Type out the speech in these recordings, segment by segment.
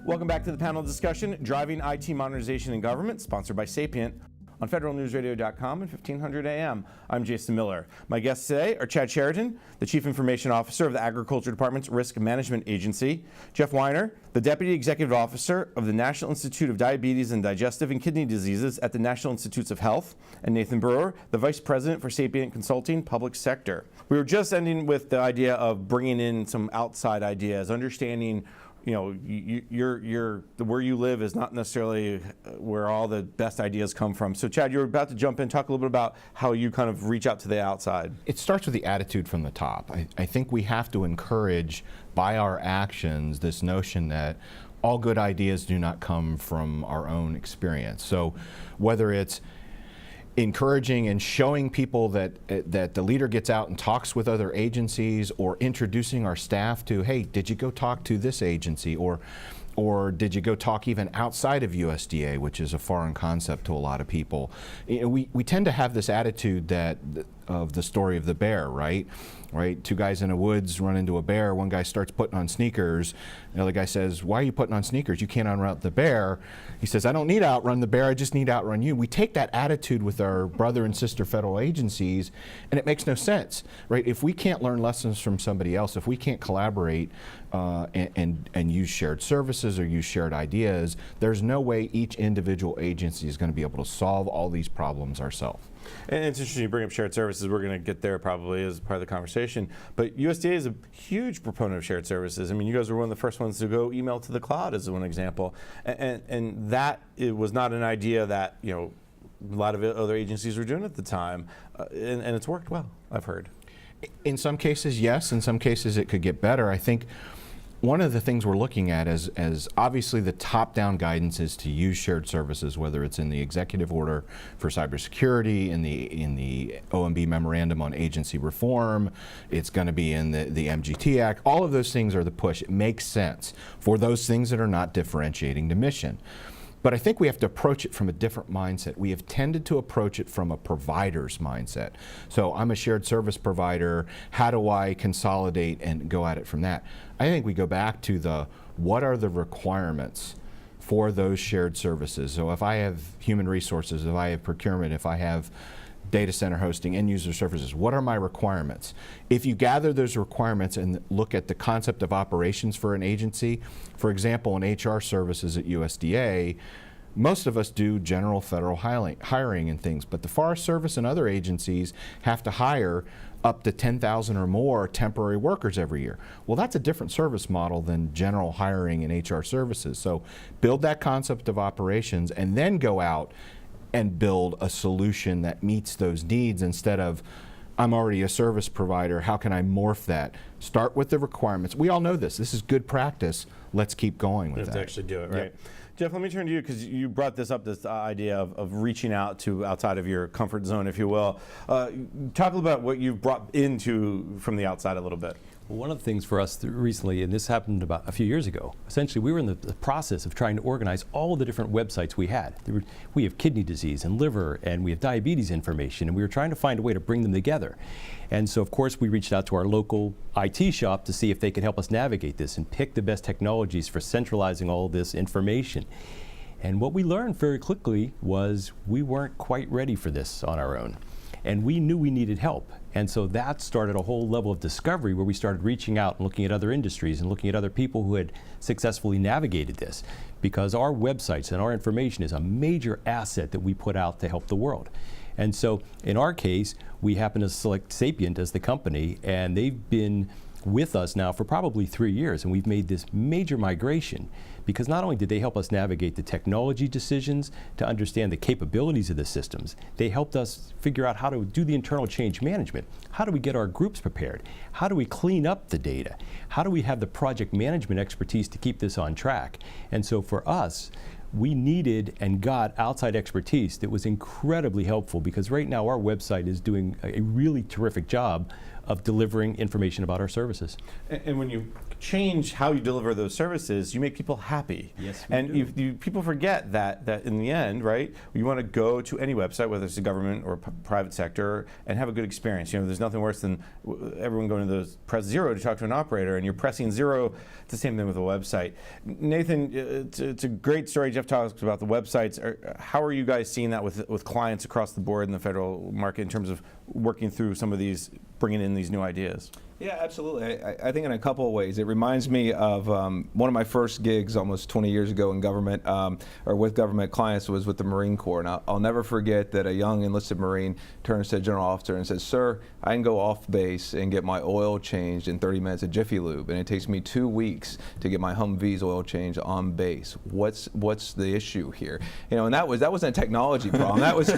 Welcome back to the panel discussion, Driving IT Modernization in Government, sponsored by Sapient on federalnewsradio.com and 1500 AM. I'm Jason Miller. My guests today are Chad Sheridan, the Chief Information Officer of the Agriculture Department's Risk Management Agency, Jeff Weiner, the Deputy Executive Officer of the National Institute of Diabetes and Digestive and Kidney Diseases at the National Institutes of Health, and Nathan Brewer, the Vice President for Sapient Consulting Public Sector. We were just ending with the idea of bringing in some outside ideas, understanding where you live is not necessarily where all the best ideas come from. So Chad, you're about to jump in, talk a little bit about how you kind of reach out to the outside. It starts with the attitude from the top. I think we have to encourage by our actions this notion that all good ideas do not come from our own experience. So whether it's encouraging and showing people that the leader gets out and talks with other agencies, or introducing our staff to, hey, did you go talk to this agency, or did you go talk even outside of USDA, which is a foreign concept to a lot of people. We tend to have this attitude of the story of the bear, right? Two guys in the woods run into a bear. One guy starts putting on sneakers. The other guy says, why are you putting on sneakers? You can't outrun the bear. He says, I don't need to outrun the bear, I just need to outrun you. We take that attitude with our brother and sister federal agencies, and it makes no sense, right? If we can't learn lessons from somebody else, if we can't collaborate and use shared services or use shared ideas, there's no way each individual agency is going to be able to solve all these problems ourselves. And it's interesting you bring up shared services. We're going to get there probably as part of the conversation. But USDA is a huge proponent of shared services. I mean, you guys were one of the first ones to go email to the cloud as one example. And that it was not an idea that a lot of other agencies were doing at the time. And it's worked well, I've heard. In some cases, yes. In some cases, it could get better. I think one of the things we're looking at is obviously the top-down guidance is to use shared services, whether it's in the executive order for cybersecurity, in the OMB memorandum on agency reform, it's going to be in the MGT Act. All of those things are the push. It makes sense for those things that are not differentiating the mission. But I think we have to approach it from a different mindset. We have tended to approach it from a provider's mindset. So I'm a shared service provider. How do I consolidate and go at it from that? I think we go back to what are the requirements for those shared services? So if I have human resources, if I have procurement, if I have data center hosting, end user services, what are my requirements? If you gather those requirements and look at the concept of operations for an agency, for example, in HR services at USDA, most of us do general federal hiring and things, but the Forest Service and other agencies have to hire up to 10,000 or more temporary workers every year. Well, that's a different service model than general hiring in HR services. So build that concept of operations and then go out and build a solution that meets those needs instead of, I'm already a service provider, how can I morph that? Start with the requirements. We all know this. This is good practice. Let's keep going with that. To actually do it, right? Yep. Jeff, let me turn to you because you brought this up, this idea of reaching out to outside of your comfort zone, if you will. Talk a little about what you've brought into from the outside a little bit. Well, one of the things for us recently, and this happened about a few years ago, essentially we were in the process of trying to organize all the different websites we had. We have kidney disease and liver, and we have diabetes information, and we were trying to find a way to bring them together. And so, of course, we reached out to our local IT shop to see if they could help us navigate this and pick the best technologies for centralizing all this information. And what we learned very quickly was we weren't quite ready for this on our own. And we knew we needed help. And so that started a whole level of discovery where we started reaching out and looking at other industries and looking at other people who had successfully navigated this. Because our websites and our information is a major asset that we put out to help the world. And so in our case, we happen to select Sapient as the company, and they've been with us now for probably 3 years, and we've made this major migration because not only did they help us navigate the technology decisions to understand the capabilities of the systems, they helped us figure out how to do the internal change management. How do we get our groups prepared? How do we clean up the data? How do we have the project management expertise to keep this on track? And so for us, we needed and got outside expertise that was incredibly helpful because right now our website is doing a really terrific job of delivering information about our services. And when you change how you deliver those services, you make people happy. Yes, and people forget that in the end, right? You want to go to any website, whether it's the government or private sector, and have a good experience. There's nothing worse than everyone going to those press 0 to talk to an operator, and you're pressing 0. It's the same thing with a website. Nathan, it's a great story. Jeff talks about the websites. How are you guys seeing that with clients across the board in the federal market in terms of working through some of these, bringing in these new ideas? Yeah, absolutely. I think in a couple of ways. It reminds me of one of my first gigs almost 20 years ago in government, or with government clients, was with the Marine Corps. And I'll never forget that a young enlisted Marine turns to a general officer and says, "Sir, I can go off base and get my oil changed in 30 minutes at Jiffy Lube, and it takes me 2 weeks to get my Humvee's oil changed on base. What's the issue here?" And that wasn't a technology problem. That was,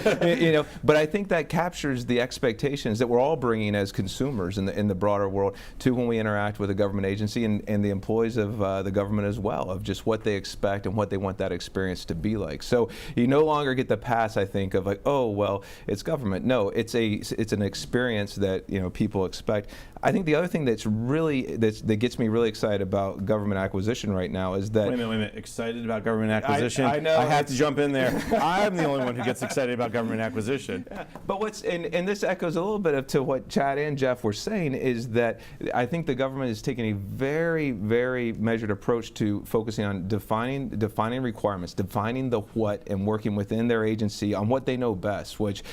But I think that captures the expectations that we're all bringing as consumers in the broader world to when we interact with a government agency and the employees of the government as well, of just what they expect and what they want that experience to be like. So you no longer get the pass, I think, of like, oh, well, it's government. No, it's an experience that people expect. I think the other thing that gets me really excited about government acquisition right now is that— Wait a minute. Excited about government acquisition? I know. I have to jump in there. I'm the only one who gets excited about government acquisition. Yeah. But and this echoes a little bit to what Chad and Jeff were saying, is that I think the government is taking a very, very measured approach to focusing on defining requirements, defining the what, and working within their agency on what they know best, which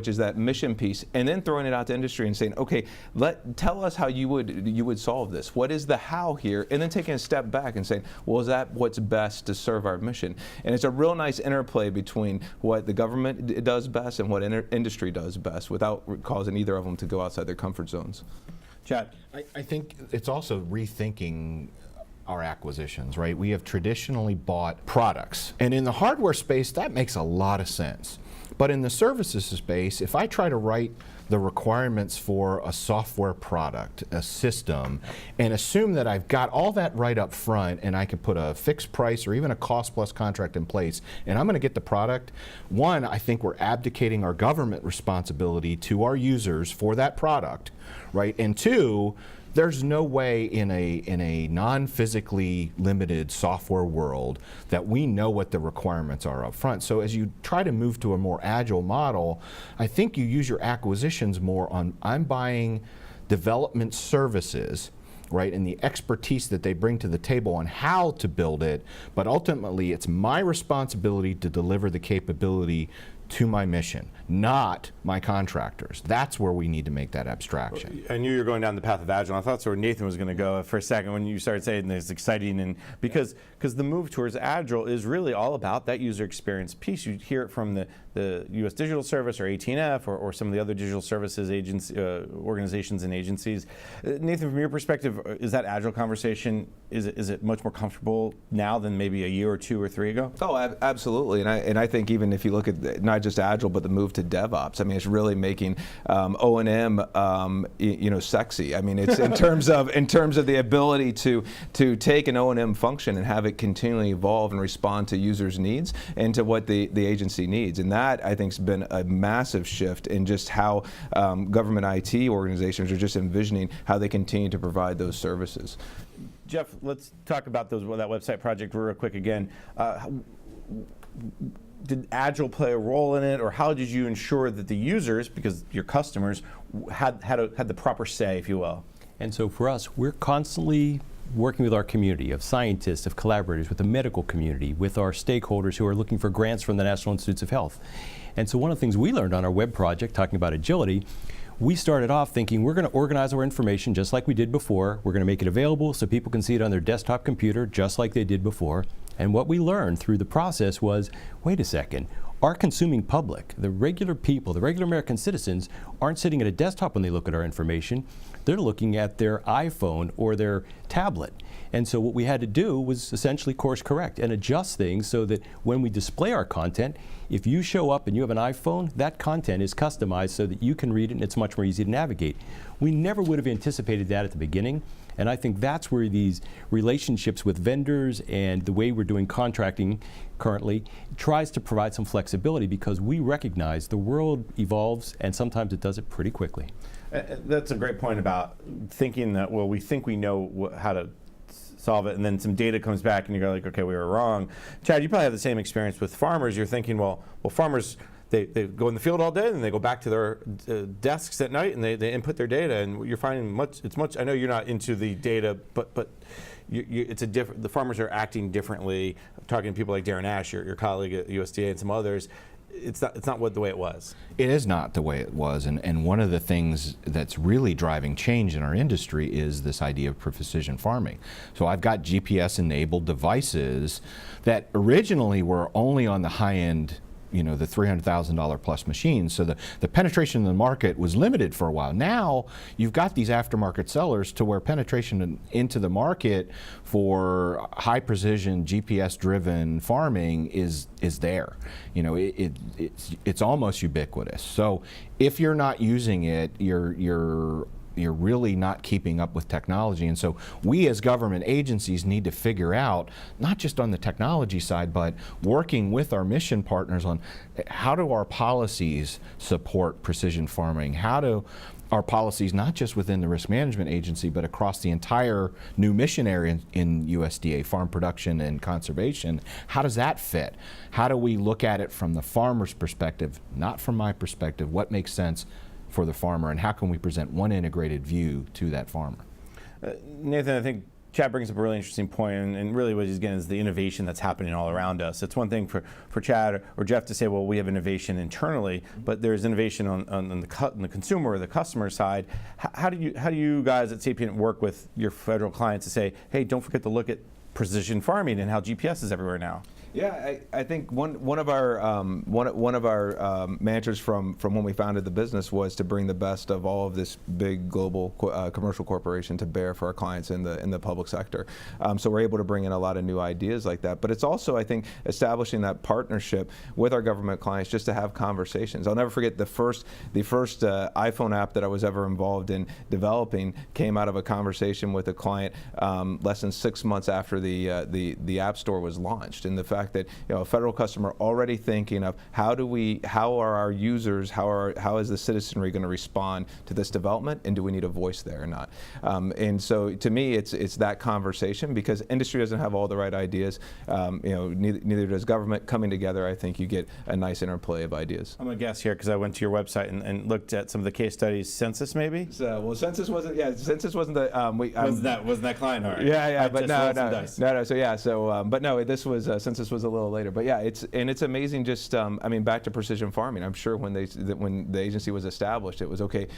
is that mission piece, and then throwing it out to industry and saying, okay, tell us how you would solve this. What is the how here? And then taking a step back and saying, well, is that what's best to serve our mission? And it's a real nice interplay between what the government does best and what industry does best, without causing either of them to go outside their comfort zones. Chad? I think it's also rethinking our acquisitions, right? We have traditionally bought products, and in the hardware space, that makes a lot of sense. But in the services space, if I try to write the requirements for a software product, a system, and assume that I've got all that right up front and I can put a fixed price or even a cost plus contract in place, and I'm going to get the product, one, I think we're abdicating our government responsibility to our users for that product, right? And two, there's no way in a non-physically limited software world that we know what the requirements are up front. So as you try to move to a more agile model, I think you use your acquisitions more on, I'm buying development services, right, and the expertise that they bring to the table on how to build it, but ultimately it's my responsibility to deliver the capability to my mission, not my contractors. That's where we need to make that abstraction. I knew you were going down the path of Agile. I thought that's where Nathan was going to go for a second when you started saying it's exciting, and because the move towards Agile is really all about that user experience piece. You hear it from the U.S. Digital Service or AT&F or some of the other digital services organizations and agencies. Nathan, from your perspective, is that Agile conversation, is it much more comfortable now than maybe a year or 2 or 3 ago? Oh, absolutely. And I think even if you look at not just Agile, but the move to DevOps, I mean, it's really making O&M, sexy. I mean, it's in terms of the ability to take an O&M function and have it continually evolve and respond to users' needs and to what the agency needs. And that, I think, has been a massive shift in just how government IT organizations are just envisioning how they continue to provide those services. Jeff, let's talk about that website project real quick again. Did Agile play a role in it, or how did you ensure that the users, because your customers, had the proper say, if you will? And so for us, we're constantly working with our community of scientists, of collaborators, with the medical community, with our stakeholders who are looking for grants from the National Institutes of Health. And so one of the things we learned on our web project, talking about agility, we started off thinking we're going to organize our information just like we did before. We're going to make it available so people can see it on their desktop computer just like they did before. And what we learned through the process was, wait a second, our consuming public, the regular people, the regular American citizens, aren't sitting at a desktop when they look at our information. They're looking at their iPhone or their tablet. And so what we had to do was essentially course correct and adjust things so that when we display our content, if you show up and you have an iPhone, that content is customized so that you can read it and it's much more easy to navigate. We never would have anticipated that at the beginning. And I think that's where these relationships with vendors and the way we're doing contracting currently tries to provide some flexibility, because we recognize the world evolves and sometimes it does it pretty quickly. That's a great point about thinking that, well, we think we know how to solve it, and then some data comes back and you go like, okay, we were wrong. Chad, you probably have the same experience with farmers. You're thinking, well, farmers, they go in the field all day and they go back to their desks at night and they input their data, and you're finding it's much, I know you're not into the data, but it's a different, the farmers are acting differently. I'm talking to people like Darren Ash, your colleague at USDA, and some others. It's not the way it was. It is not the way it was, and one of the things that's really driving change in our industry is this idea of precision farming. So I've got GPS-enabled devices that originally were only on the high-end, the $300,000 plus machines. So the penetration in the market was limited for a while. Now you've got these aftermarket sellers to where penetration into the market for high precision GPS driven farming is there. It's almost ubiquitous. So if you're not using it, you're really not keeping up with technology. And so we as government agencies need to figure out, not just on the technology side, but working with our mission partners on how do our policies support precision farming? How do our policies, not just within the risk management agency, but across the entire new mission area in USDA, farm production and conservation, how does that fit? How do we look at it from the farmer's perspective, not from my perspective? What makes sense for the farmer, and how can we present one integrated view to that farmer? Nathan, I think Chad brings up a really interesting point, and really what he's getting is the innovation that's happening all around us. It's one thing for Chad or Jeff to say, well, we have innovation internally, but there's innovation on the consumer or the customer side. How do you guys at Sapient work with your federal clients to say, hey, don't forget to look at precision farming and how GPS is everywhere now? Yeah, I think one of our mantras from when we founded the business was to bring the best of all of this big global commercial corporation to bear for our clients in the public sector. So we're able to bring in a lot of new ideas like that. But it's also, I think, establishing that partnership with our government clients just to have conversations. I'll never forget the first iPhone app that I was ever involved in developing came out of a conversation with a client less than 6 months after the App Store was launched, and the fact that a federal customer already thinking of how are our users, how is the citizenry going to respond to this development, and do we need a voice there or not? And so to me, it's that conversation, because industry doesn't have all the right ideas. Neither does government. Coming together, I think you get a nice interplay of ideas. I'm gonna guess here because I went to your website and looked at some of the case studies. Census, maybe? So, well, Census wasn't. Yeah, Census wasn't the. Wasn't that client hard? Yeah, but no. So yeah, but no, this was Census was a little later. But yeah, it's amazing. Just back to precision farming. I'm sure when the agency was established, it was okay.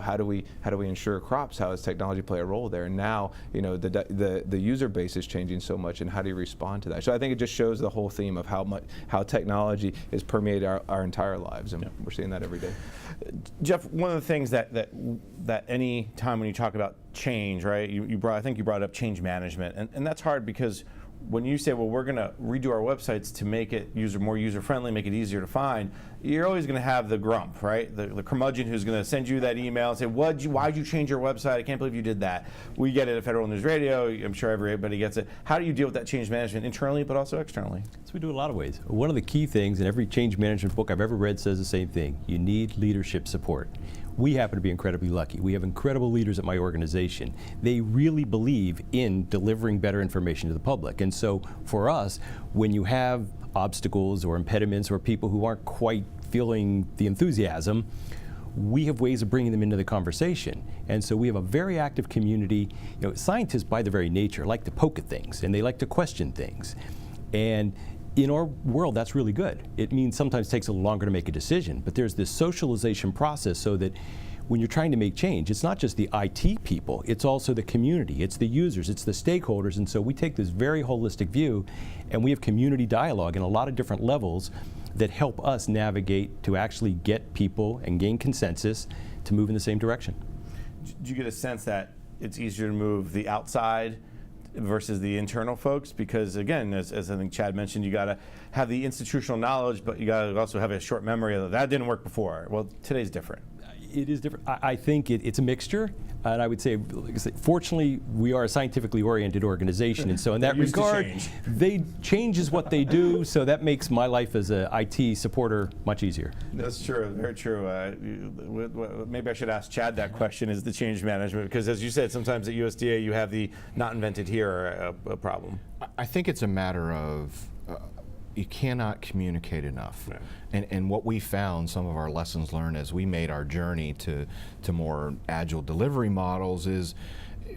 How do we insure crops? How does technology play a role there? And now the user base is changing so much, and how do you respond to that? So I think it just shows the whole theme of how technology has permeated our entire lives, and we're seeing that every day. Jeff, one of the things that any time when you talk about change, right? I think you brought up change management, and that's hard because when you say, well, we're going to redo our websites to make it more user-friendly, make it easier to find, you're always going to have the grump, right? The curmudgeon who's going to send you that email and say, why'd you change your website? I can't believe you did that. We get it at Federal News Radio. I'm sure everybody gets it. How do you deal with that change management internally, but also externally? So we do it a lot of ways. One of the key things, and every change management book I've ever read says the same thing: you need leadership support. We happen to be incredibly lucky. We have incredible leaders at my organization. They really believe in delivering better information to the public. And so for us, when you have obstacles or impediments or people who aren't quite feeling the enthusiasm, we have ways of bringing them into the conversation. And so we have a very active community. Scientists by their very nature like to poke at things, and they like to question things. And in our world, that's really good. It means sometimes it takes a little longer to make a decision, but there's this socialization process so that when you're trying to make change, it's not just the IT people, it's also the community, it's the users, it's the stakeholders, and so we take this very holistic view, and we have community dialogue in a lot of different levels that help us navigate to actually get people and gain consensus to move in the same direction. Do you get a sense that it's easier to move the outside versus the internal folks? Because again, as I think Chad mentioned, you got to have the institutional knowledge, but you got to also have a short memory of that didn't work before. Well, today's different. It is different. I think it's a mixture, and I would say, like I said, fortunately, we are a scientifically oriented organization, and so in that Used to regard, change. change is what they do, so that makes my life as a IT supporter much easier. That's true, very true. Maybe I should ask Chad that question, is the change management, because as you said, sometimes at USDA you have the not invented here a problem. I think it's a matter of you cannot communicate enough. Yeah. And what we found, some of our lessons learned as we made our journey to more agile delivery models, is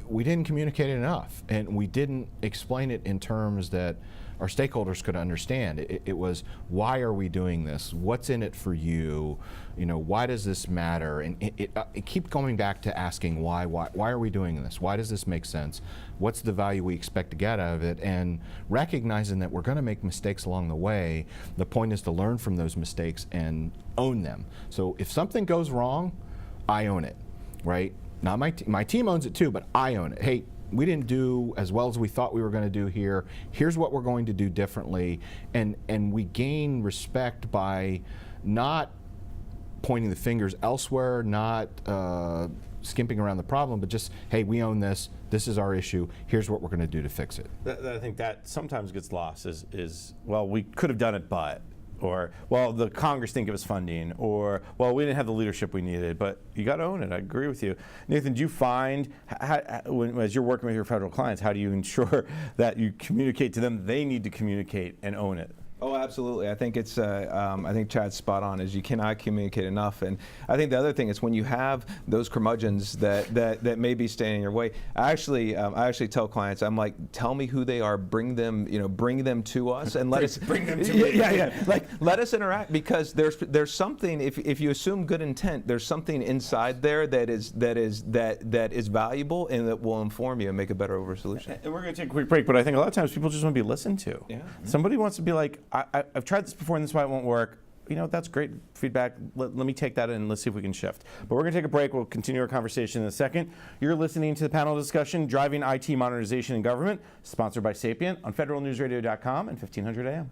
we didn't communicate enough, and we didn't explain it in terms that our stakeholders could understand. It was, why are we doing this? What's in it for you? You know, why does this matter? And it keep going back to asking why are we doing this? Why does this make sense? What's the value we expect to get out of it? And recognizing that we're going to make mistakes along the way. The point is to learn from those mistakes and own them. So if something goes wrong, I own it, right? Not my team owns it too, but I own it. Hey, we didn't do as well as we thought we were going to do here. Here's what we're going to do differently. And we gain respect by not pointing the fingers elsewhere, not skimping around the problem, but just, hey, we own this. This is our issue. Here's what we're going to do to fix it. I think that sometimes gets lost is, well, we could have done it, but, or, well, the Congress didn't give us funding, or, well, we didn't have the leadership we needed. But you got to own it. I agree with you. Nathan, do you find, as you're working with your federal clients, how do you ensure that you communicate to them they need to communicate and own it? Oh, absolutely. I think it's. I think Chad's spot on. Is you cannot communicate enough, and I think the other thing is when you have those curmudgeons that may be standing in your way. I actually tell clients, I'm like, tell me who they are, bring them to us, and let us bring them to me. Yeah. Like, let us interact, because there's something. If you assume good intent, there's something inside there that is valuable and that will inform you and make a better overall solution. And we're going to take a quick break, but I think a lot of times people just want to be listened to. Yeah. Somebody wants to be like, I've tried this before and this is why it won't work. You know, that's great feedback. Let me take that and let's see if we can shift. But we're going to take a break. We'll continue our conversation in a second. You're listening to the panel discussion, Driving IT Modernization in Government, sponsored by Sapient on federalnewsradio.com and 1500 AM.